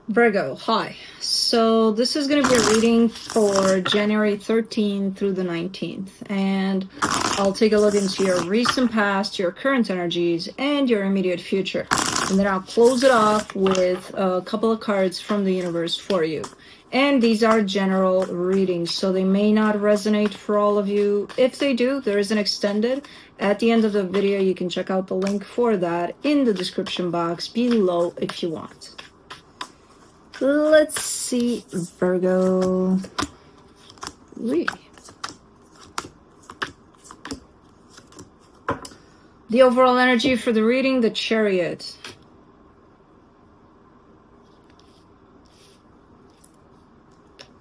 Virgo, hi. So this is going to be a reading for January 13th through the 19th. And I'll take a look into your recent past, your current energies, and your immediate future. And then I'll close it off with a couple of cards from the universe for you. And these are general readings, so they may not resonate for all of you. If they do, there is an extended. At the end of the video, you can check out the link for that in the description box below if you want. Let's see, Virgo. Wee. The overall energy for the reading, the Chariot.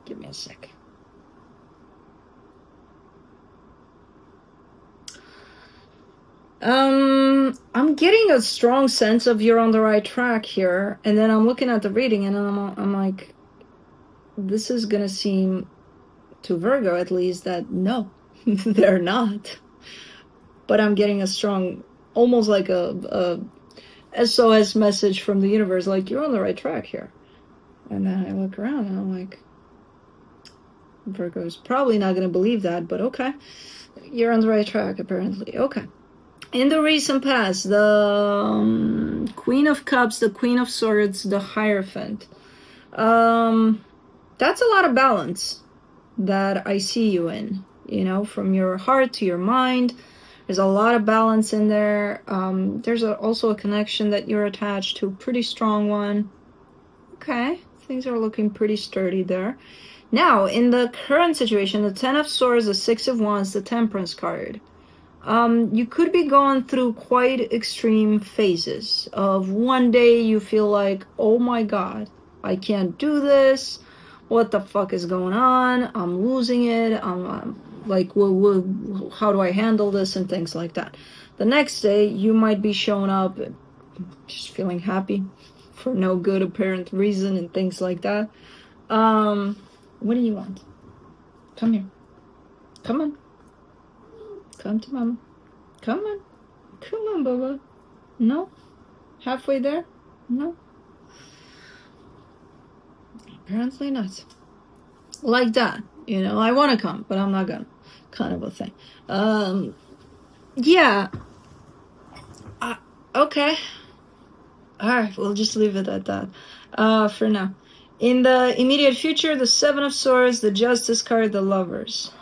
Give me a sec. I'm getting a strong sense of you're on the right track here, and then I'm looking at the reading and I'm like, this is gonna seem to Virgo at least that no, they're not. But I'm getting a strong, almost like a SOS message from the universe, like you're on the right track here. And then I look around and I'm like, Virgo's probably not going to believe that, but okay, you're on the right track apparently. Okay. In the recent past, the Queen of Cups, the Queen of Swords, the Hierophant. That's a lot of balance that I see you in, you know, from your heart to your mind. There's a lot of balance in there. There's also a connection that you're attached to, pretty strong one. Okay, things are looking pretty sturdy there. Now, in the current situation, the Ten of Swords, the Six of Wands, the Temperance card. You could be going through quite extreme phases of one day you feel like, oh my God, I can't do this. What the fuck is going on? I'm losing it. I'm like, how do I handle this and things like that. The next day, you might be showing up just feeling happy for no good apparent reason and things like that. What do you want? Come here. Come on. Come to mama. Come on. Come on, Baba. No? Halfway there? No? Apparently not. Like that. You know, I want to come, but I'm not gonna. Kind of a thing. Yeah. Okay. Alright, we'll just leave it at that. For now. In the immediate future, the Seven of Swords, the Justice card, the Lovers.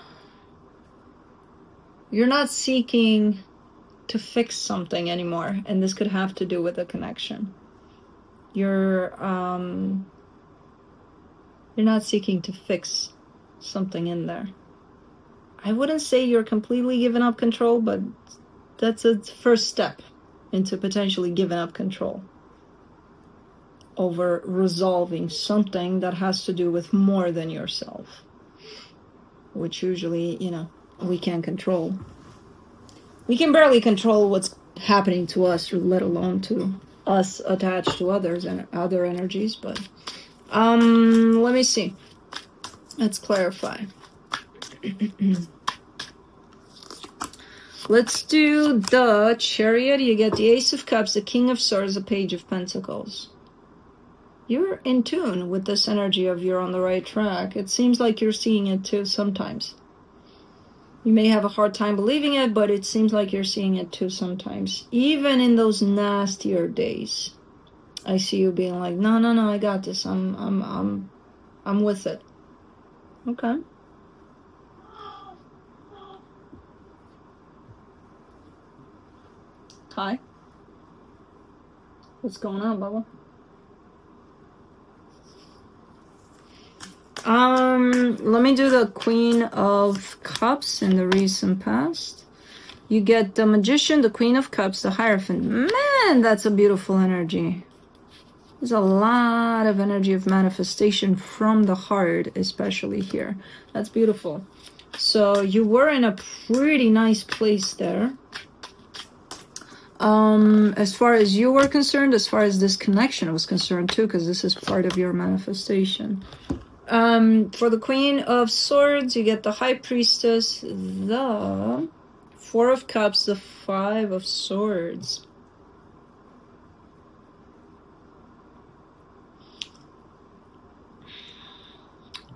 You're not seeking to fix something anymore, and this could have to do with a connection. You're not seeking to fix something in there. I wouldn't say you're completely giving up control, but that's a first step into potentially giving up control over resolving something that has to do with more than yourself, which usually, you know, we can't control. We can barely control what's happening to us, let alone to us attached to others and other energies. But let me see. Let's clarify. Let's do the Chariot. You get the Ace of Cups, the King of Swords, the Page of Pentacles. You're in tune with this energy of you're on the right track. It seems like you're seeing it too sometimes. You may have a hard time believing it, but it seems like you're seeing it too sometimes. Even in those nastier days, I see you being like, no, I got this. I'm with it. Okay. Hi. What's going on, Bubba? Let me do the Queen of Cups in the recent past. You get the Magician, the Queen of Cups, the Hierophant. Man, that's a beautiful energy. There's a lot of energy of manifestation from the heart, especially here. That's beautiful. So you were in a pretty nice place there. As far as you were concerned, as far as this connection was concerned too, because this is part of your manifestation. For the Queen of Swords, you get the High Priestess, the Four of Cups, the Five of Swords.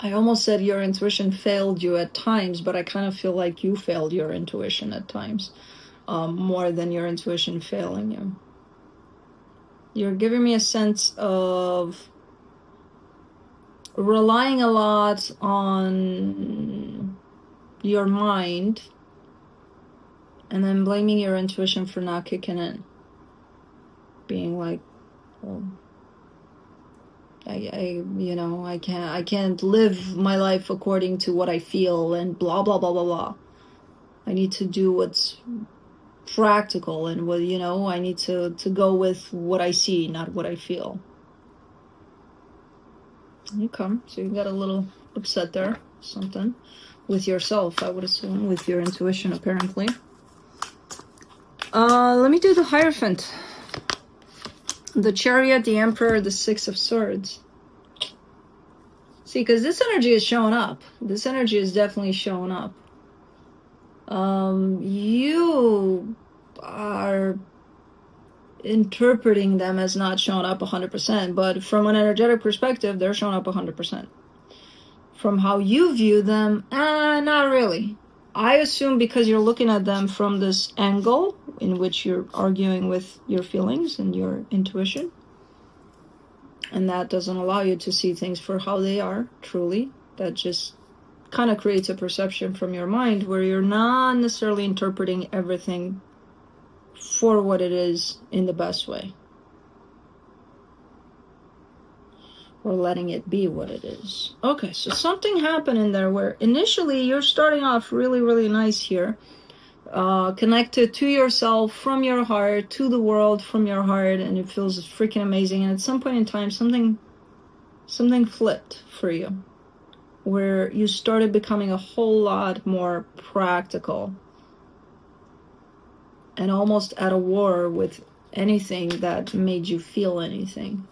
I almost said your intuition failed you at times, but I kind of feel like you failed your intuition at times, more than your intuition failing you. You're giving me a sense of relying a lot on your mind and then blaming your intuition for not kicking in. Being like, well, I can't live my life according to what I feel and blah, blah, blah, blah, blah. I need to do what's practical and what, I need to go with what I see, not what I feel. Okay, so you got a little upset there, something with yourself, I would assume, with your intuition, apparently. Let me do the Hierophant. The Chariot, the Emperor, the Six of Swords. See, because this energy is showing up. This energy is definitely showing up. You are interpreting them as not showing up 100%, but from an energetic perspective, they're showing up 100%. From how you view them, not really. I assume because you're looking at them from this angle in which you're arguing with your feelings and your intuition, and that doesn't allow you to see things for how they are, truly. That just kind of creates a perception from your mind where you're not necessarily interpreting everything for what it is in the best way, or letting it be what it is. Okay, so something happened in there where initially you're starting off really, really nice here, connected to yourself from your heart, to the world from your heart, and it feels freaking amazing. And at some point in time, something flipped for you, where you started becoming a whole lot more practical and almost at a war with anything that made you feel anything.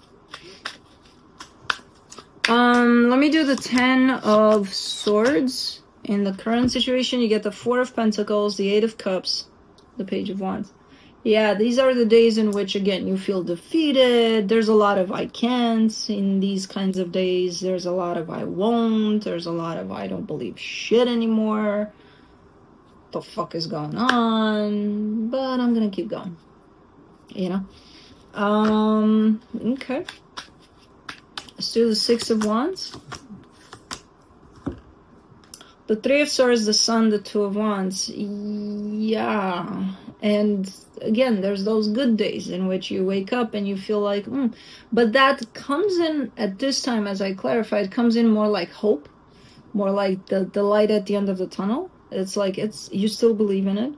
Let me do the 10 of Swords. In the current situation, you get the 4 of Pentacles, the 8 of Cups, the Page of Wands. Yeah, these are the days in which, again, you feel defeated. There's a lot of I can'ts in these kinds of days. There's a lot of I won't. There's a lot of I don't believe shit anymore. The fuck is going on? But I'm gonna keep going. Okay. Let's do the 6 of Wands. The 3 of Swords, the Sun, the 2 of Wands. Yeah. And again, there's those good days in which you wake up and you feel like, But that comes in at this time, as I clarified, comes in more like hope, more like the light at the end of the tunnel. It's like you still believe in it.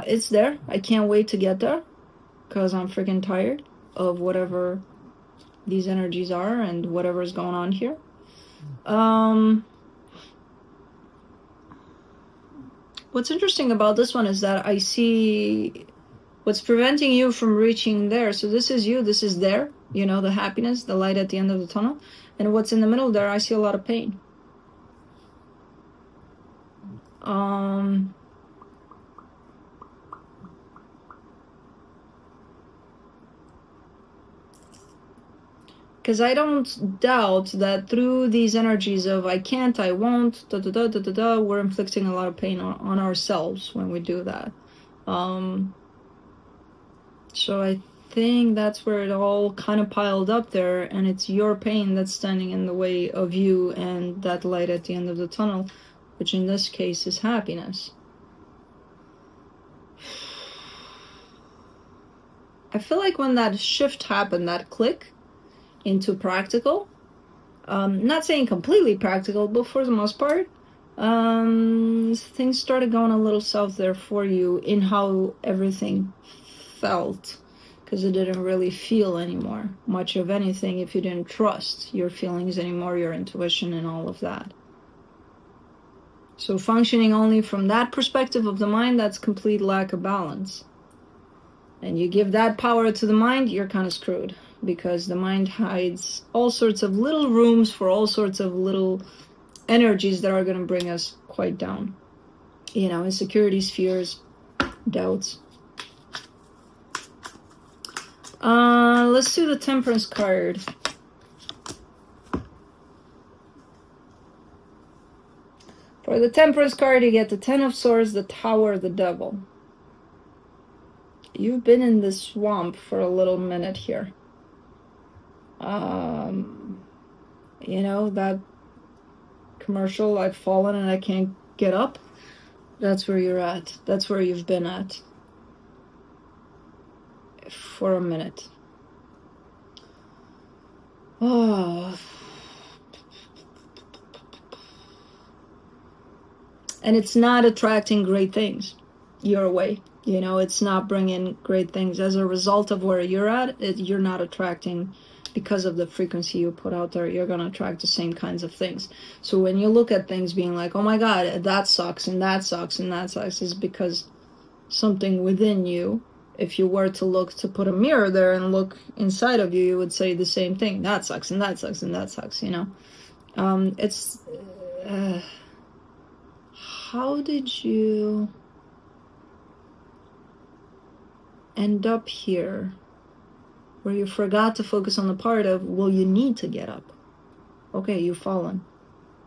It's there. I can't wait to get there because I'm freaking tired of whatever these energies are and whatever's going on here. What's interesting about this one is that I see what's preventing you from reaching there. So this is you, this is there, the happiness, the light at the end of the tunnel. And what's in the middle there, I see a lot of pain. Because I don't doubt that through these energies of I can't, I won't, we're inflicting a lot of pain on ourselves when we do that. So I think that's where it all kind of piled up there, and it's your pain that's standing in the way of you and that light at the end of the tunnel, which in this case is happiness. I feel like when that shift happened, that click into practical, not saying completely practical, but for the most part, things started going a little south there for you in how everything felt, because it didn't really feel anymore much of anything if you didn't trust your feelings anymore, your intuition and all of that. So functioning only from that perspective of the mind, that's complete lack of balance. And you give that power to the mind, you're kind of screwed, because the mind hides all sorts of little rooms for all sorts of little energies that are going to bring us quite down. Insecurities, fears, doubts. Let's do the Temperance card. For the Temperance card, you get the Ten of Swords, the Tower, the Devil. You've been in this swamp for a little minute here. You know, that commercial, I've fallen and I can't get up. That's where you're at. That's where you've been at. For a minute. Oh. And it's not attracting great things your way. You know, it's not bringing great things. As a result of where you're at, you're not attracting, because of the frequency you put out there, you're going to attract the same kinds of things. So when you look at things being like, oh my God, that sucks, and that sucks, and that sucks, is because something within you, if you were to look, to put a mirror there and look inside of you, you would say the same thing. That sucks, and that sucks, and that sucks, you know. How did you end up here where you forgot to focus on the part of, well, you need to get up. Okay, you've fallen.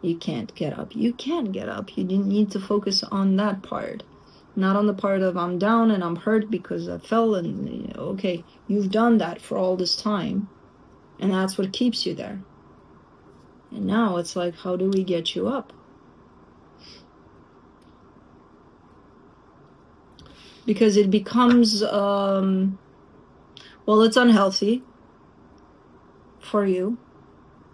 You can't get up. You can get up. You need to focus on that part, not on the part of, I'm down and I'm hurt because I fell. And, you know, okay, you've done that for all this time, and that's what keeps you there. And now it's like, how do we get you up? Because it becomes, well, it's unhealthy for you.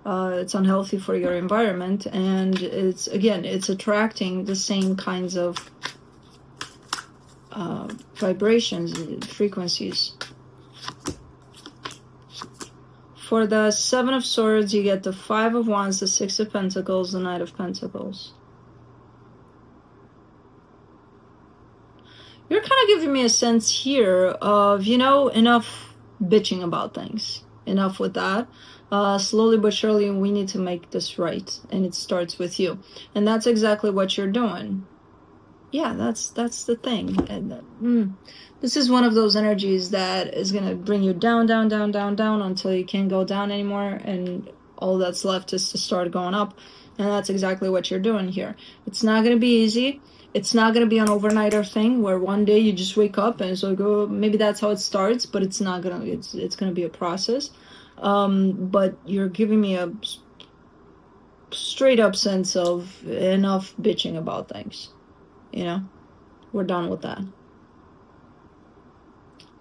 It's unhealthy for your environment. And it's, again, it's attracting the same kinds of vibrations, frequencies. For the Seven of Swords, you get the Five of Wands, the Six of Pentacles, the Knight of Pentacles. You're kind of giving me a sense here of, you know, enough bitching about things. Enough with that. Slowly but surely, we need to make this right. And it starts with you. And that's exactly what you're doing. Yeah, that's the thing. And this is one of those energies that is going to bring you down, down, down, down, down until you can't go down anymore. And all that's left is to start going up. And that's exactly what you're doing here. It's not going to be easy. It's not going to be an overnighter thing where one day you just wake up and it's like, oh, maybe that's how it starts, but it's not going to, it's going to be a process. But you're giving me a straight up sense of enough bitching about things. You know, we're done with that.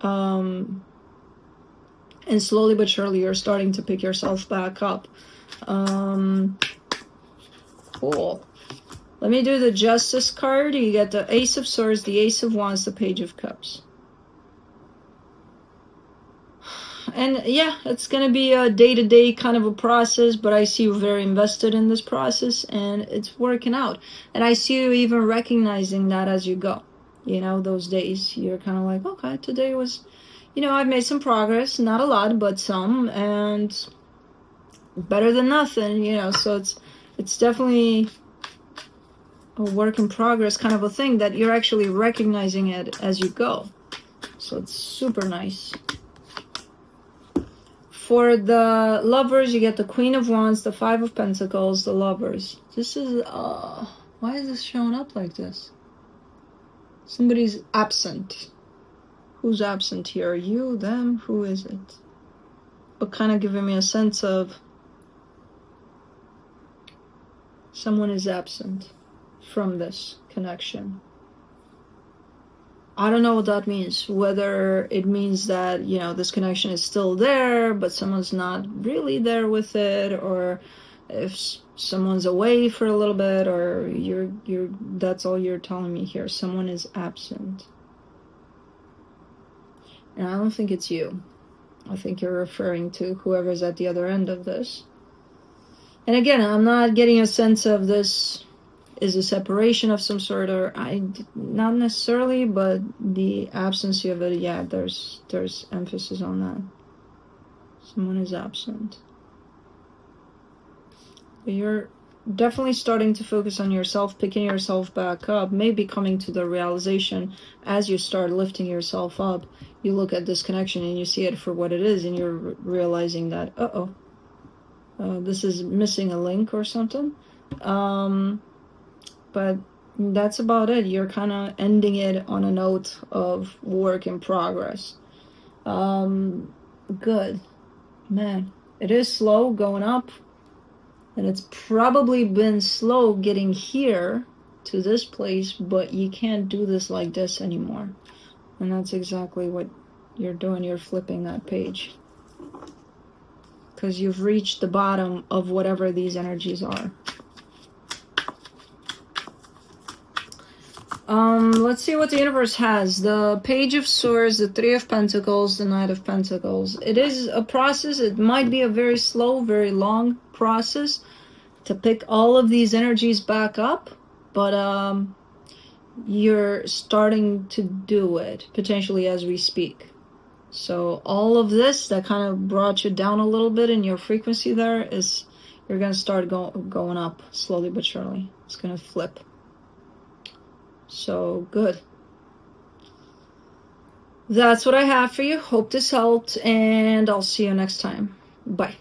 And slowly but surely you're starting to pick yourself back up. Cool. Let me do the Justice card. You get the Ace of Swords, the Ace of Wands, the Page of Cups. And yeah, it's going to be a day-to-day kind of a process, but I see you very invested in this process, and it's working out. And I see you even recognizing that as you go. You know, those days, you're kind of like, okay, today was, you know, I've made some progress. Not a lot, but some, and better than nothing, you know. So it's definitely a work in progress kind of a thing that you're actually recognizing it as you go. So it's super nice. For the Lovers, you get the Queen of Wands, the Five of Pentacles, the Lovers. This is, why is this showing up like this? Somebody's absent. Who's absent here? You, them, who is it? But kind of giving me a sense of someone is absent from this connection. I don't know what that means. Whether it means that, you know, this connection is still there, but someone's not really there with it, or if someone's away for a little bit, or you're that's all you're telling me here. Someone is absent. And I don't think it's you. I think you're referring to whoever's at the other end of this. And again, I'm not getting a sense of this is a separation of some sort, or not necessarily, but the absence of it, yeah, there's emphasis on that. Someone is absent. But you're definitely starting to focus on yourself, picking yourself back up, maybe coming to the realization as you start lifting yourself up, you look at this connection and you see it for what it is, and you're realizing that, this is missing a link or something. But that's about it. You're kind of ending it on a note of work in progress. Good. Man, it is slow going up, and it's probably been slow getting here to this place, but you can't do this like this anymore. And that's exactly what you're doing. You're flipping that page, because you've reached the bottom of whatever these energies are. Let's see what the universe has. The Page of Swords, the Three of Pentacles, the Knight of Pentacles. It is a process. It might be a very slow, very long process to pick all of these energies back up, but you're starting to do it, potentially as we speak. So all of this that kind of brought you down a little bit in your frequency there is, you're going to start going up slowly but surely. It's going to flip. So good. That's what I have for you. Hope this helped, and I'll see you next time. Bye.